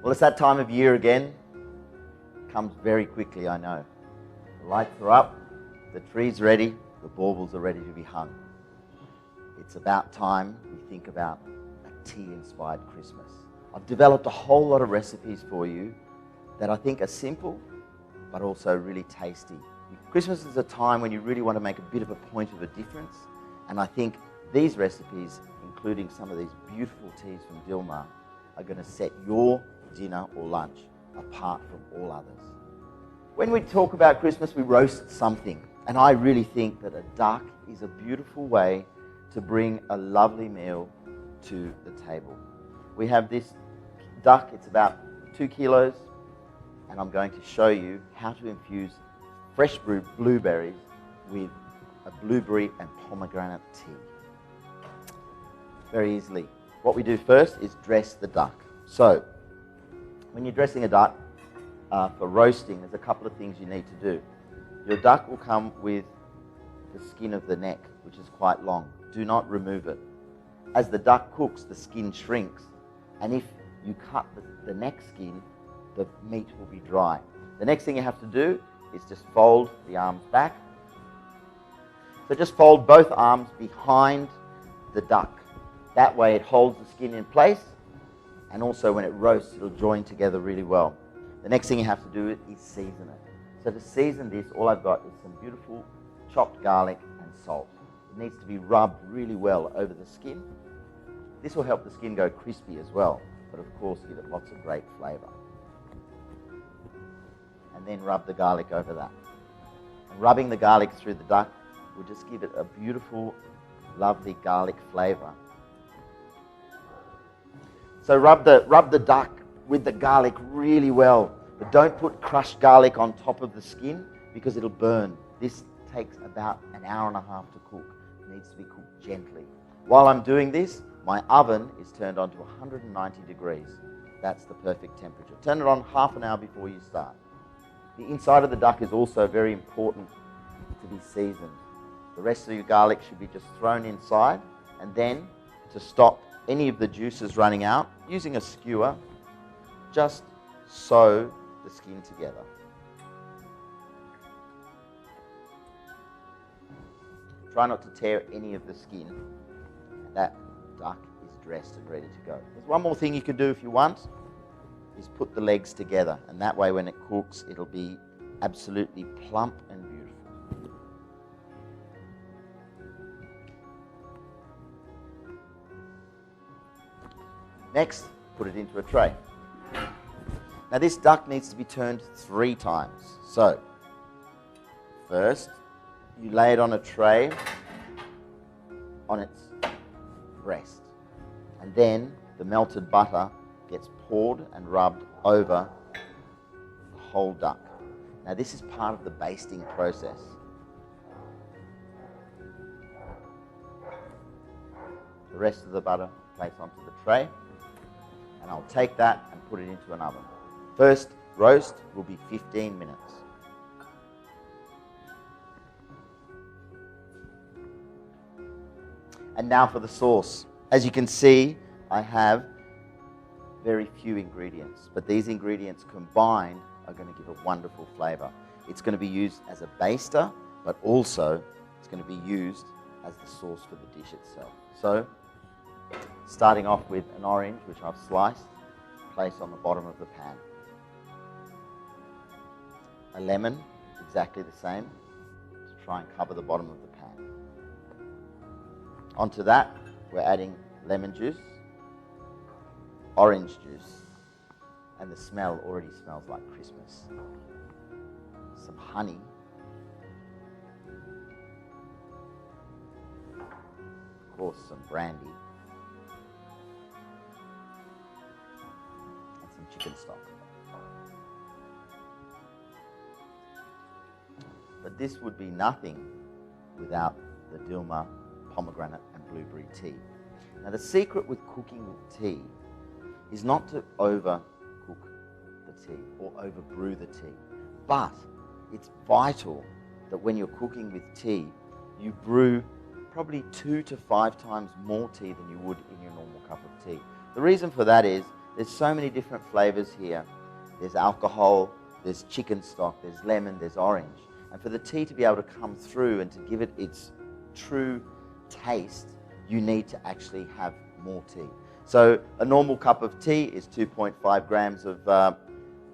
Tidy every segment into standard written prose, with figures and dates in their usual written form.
Well, it's that time of year again. It comes very quickly, I know. The lights are up, the tree's ready, the baubles are ready to be hung. It's about time we think about a tea-inspired Christmas. I've developed a whole lot of recipes for you that I think are simple, but also really tasty. Christmas is a time when you really want to make a bit of a point of a difference, and I think these recipes, including some of these beautiful teas from Dilmah, are going to set your dinner or lunch apart from all others. When we talk about Christmas, we roast something, and I really think that a duck is a beautiful way to bring a lovely meal to the table. We have this duck, it's about 2 kilos, and I'm going to show you how to infuse fresh brewed blueberries with a blueberry and pomegranate tea. Very easily. What we do first is dress the duck. So, when you're dressing a duck for roasting, there's a couple of things you need to do. Your duck will come with the skin of the neck, which is quite long. Do not remove it. As the duck cooks, the skin shrinks, and if you cut the neck skin, the meat will be dry. The next thing you have to do is just fold the arms back. So just fold both arms behind the duck. That way it holds the skin in place, and also when it roasts, it'll join together really well. The next thing you have to do is season it. So to season this, all I've got is some beautiful chopped garlic and salt. It needs to be rubbed really well over the skin. This will help the skin go crispy as well, but of course give it lots of great flavour. And then rub the garlic over that. And rubbing the garlic through the duck will just give it a beautiful, lovely garlic flavour. So rub the duck with the garlic really well, but don't put crushed garlic on top of the skin because it'll burn. This takes about an hour and a half to cook. It needs to be cooked gently. While I'm doing this, my oven is turned on to 190 degrees. That's the perfect temperature. Turn it on half an hour before you start. The inside of the duck is also very important to be seasoned. The rest of your garlic should be just thrown inside, and then to stop any of the juices running out, using a skewer, just sew the skin together. Try not to tear any of the skin. That duck is dressed and ready to go. There's one more thing you can do if you want, is put the legs together, and that way when it cooks it'll be absolutely plump and beautiful. Next, put it into a tray. Now this duck needs to be turned 3 times. So, first you lay it on a tray on its breast, and then the melted butter gets poured and rubbed over the whole duck. Now this is part of the basting process. The rest of the butter place onto the tray, and I'll take that and put it into an oven. First roast will be 15 minutes. And now for the sauce. As you can see, I have very few ingredients, but these ingredients combined are going to give a wonderful flavour. It's going to be used as a baster, but also it's going to be used as the sauce for the dish itself. So, starting off with an orange, which I've sliced, place on the bottom of the pan. A lemon, exactly the same, to try and cover the bottom of the pan. Onto that, we're adding lemon juice, orange juice, and the smell already smells like Christmas. Some honey, of course some brandy, and some chicken stock. But this would be nothing without the Dilmah pomegranate and blueberry tea. Now the secret with cooking with tea is not to overcook the tea or overbrew the tea, but it's vital that when you're cooking with tea, you brew probably 2 to 5 times more tea than you would in your normal cup of tea. The reason for that is There's so many different flavors here. There's alcohol, there's chicken stock, there's lemon, there's orange. And for the tea to be able to come through and to give it its true taste, you need to actually have more tea. So a normal cup of tea is 2.5 grams of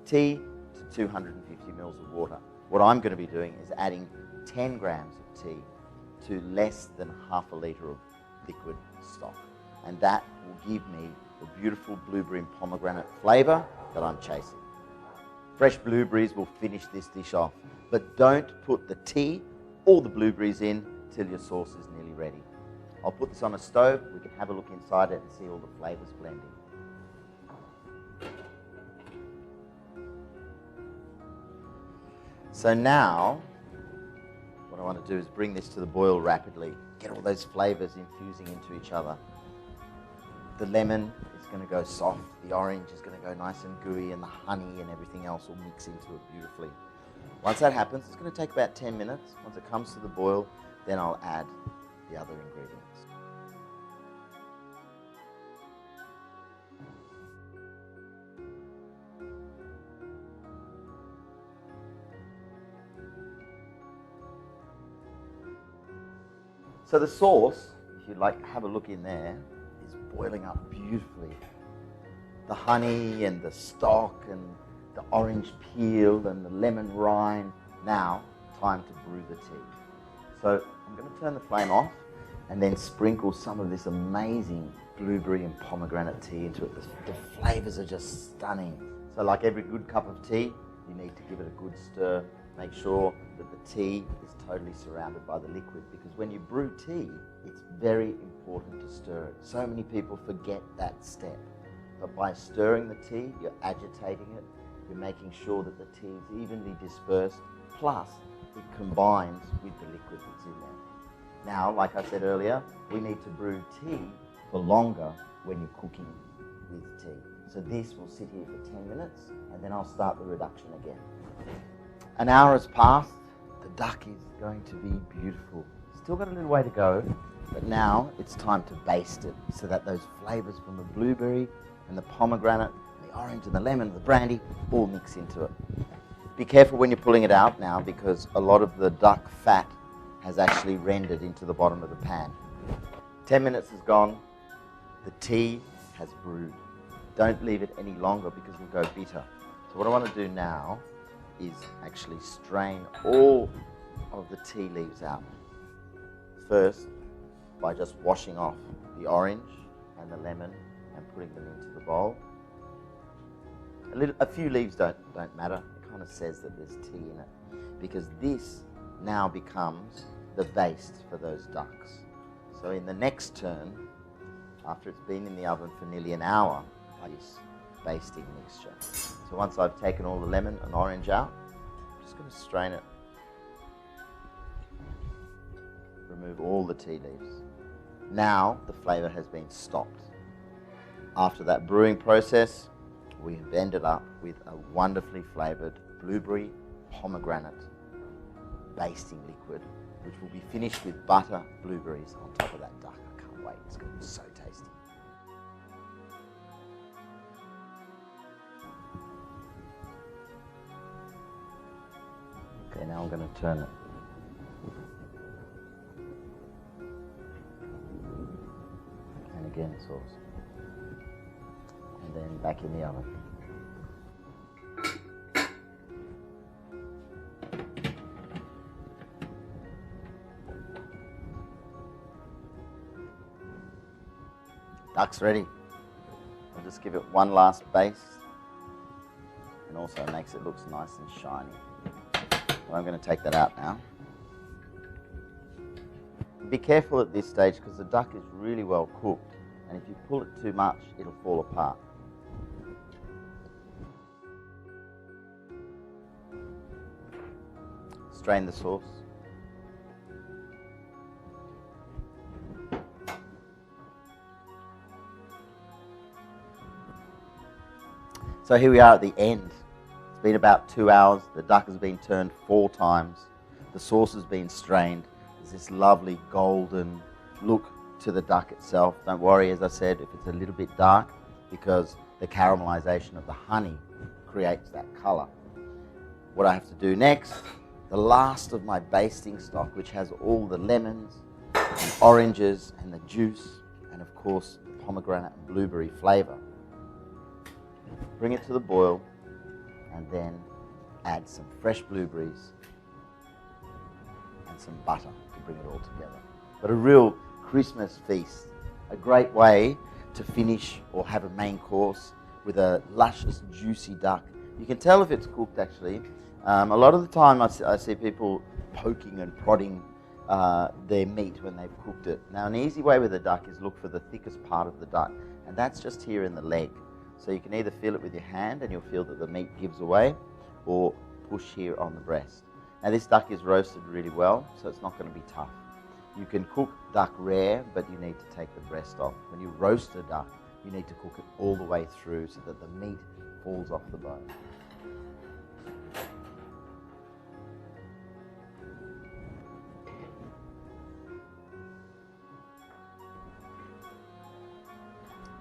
tea to 250 mils of water. What I'm going to be doing is adding 10 grams of tea to less than half a litre of liquid stock. And that will give me the beautiful blueberry and pomegranate flavour that I'm chasing. Fresh blueberries will finish this dish off, but don't put the tea or the blueberries in till your sauce is nearly ready. I'll put this on a stove, we can have a look inside it and see all the flavours blending. So now, what I want to do is bring this to the boil rapidly, get all those flavours infusing into each other. The lemon is going to go soft, the orange is going to go nice and gooey, and the honey and everything else will mix into it beautifully. Once that happens, it's going to take about 10 minutes. Once it comes to the boil, then I'll add the other ingredients. So the sauce, if you'd like to have a look in there, is boiling up beautifully. The honey and the stock and the orange peel and the lemon rind. Now, time to brew the tea. So I'm going to turn the flame off and then sprinkle some of this amazing blueberry and pomegranate tea into it. The flavours are just stunning. So like every good cup of tea, you need to give it a good stir. Make sure that the tea is totally surrounded by the liquid, because when you brew tea, it's very important to stir it. So many people forget that step. But by stirring the tea, you're agitating it, you're making sure that the tea is evenly dispersed, plus it combines with the liquid that's in there. Now, like I said earlier, we need to brew tea for longer when you're cooking with tea. So this will sit here for 10 minutes, and then I'll start the reduction again. An hour has passed, the duck is going to be beautiful. Still got a little way to go, but now it's time to baste it so that those flavours from the blueberry and the pomegranate, and the orange and the lemon and the brandy all mix into it. Be careful when you're pulling it out now, because a lot of the duck fat has actually rendered into the bottom of the pan. 10 minutes has gone, the tea has brewed. Don't leave it any longer because it'll go bitter. So what I want to do now is actually strain all of the tea leaves out. First, by just washing off the orange and the lemon and putting them into the bowl. A few leaves don't matter. It kind of says that there's tea in it, because this now becomes the baste for those ducks. So in the next turn, after it's been in the oven for nearly an hour, this basting mixture. So once I've taken all the lemon and orange out, I'm just going to strain it. Remove all the tea leaves. Now the flavour has been stopped. After that brewing process, we have ended up with a wonderfully flavoured blueberry pomegranate basting liquid, which will be finished with butter blueberries on top of that duck. I can't wait, it's going to be so tasty. Okay, now I'm going to turn it. And again sauce. And then back in the oven. Duck's ready. I'll just give it one last baste, and also makes it look nice and shiny. Well, I'm going to take that out now. Be careful at this stage because the duck is really well cooked, and if you pull it too much, it'll fall apart. Strain the sauce. So here we are at the end. It's been about 2 hours. The duck has been turned 4 times. The sauce has been strained. There's this lovely golden look to the duck itself. Don't worry, as I said, if it's a little bit dark, because the caramelization of the honey creates that color. What I have to do next, the last of my basting stock, which has all the lemons and oranges and the juice and of course the pomegranate and blueberry flavor. Bring it to the boil and then add some fresh blueberries and some butter to bring it all together. But a real Christmas feast, a great way to finish or have a main course with a luscious, juicy duck. You can tell if it's cooked actually. A lot of the time I see people poking and prodding their meat when they've cooked it. Now an easy way with a duck is look for the thickest part of the duck, and that's just here in the leg. So you can either feel it with your hand and you'll feel that the meat gives away, or push here on the breast. Now this duck is roasted really well, so it's not going to be tough. You can cook duck rare, but you need to take the breast off. When you roast a duck, you need to cook it all the way through so that the meat falls off the bone.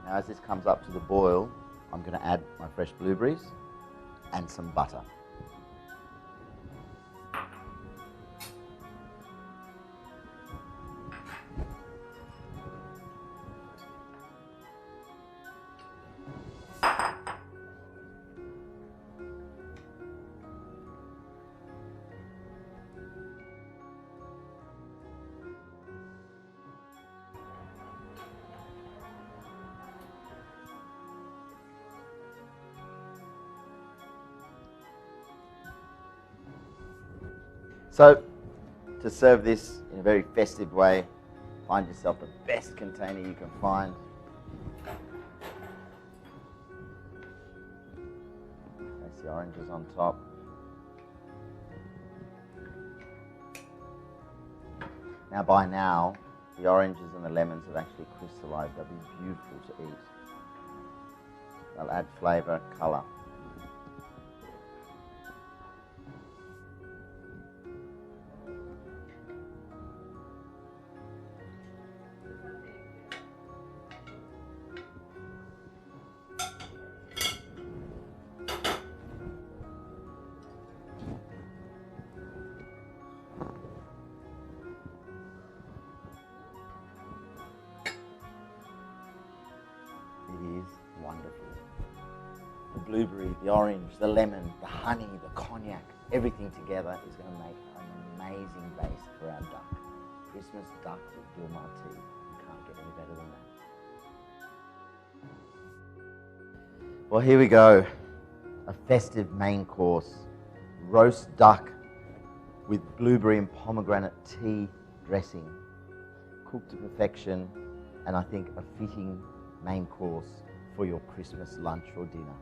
Now as this comes up to the boil, I'm going to add my fresh blueberries and some butter. So, to serve this in a very festive way, find yourself the best container you can find. Place the oranges on top. Now by now, the oranges and the lemons have actually crystallized. They'll be beautiful to eat. They'll add flavor, color. It is wonderful. The blueberry, the orange, the lemon, the honey, the cognac, everything together is going to make an amazing base for our duck. Christmas duck with Dilmah tea. You can't get any better than that. Well, here we go. A festive main course. Roast duck with blueberry and pomegranate tea dressing. Cooked to perfection, and I think a fitting main course for your Christmas lunch or dinner.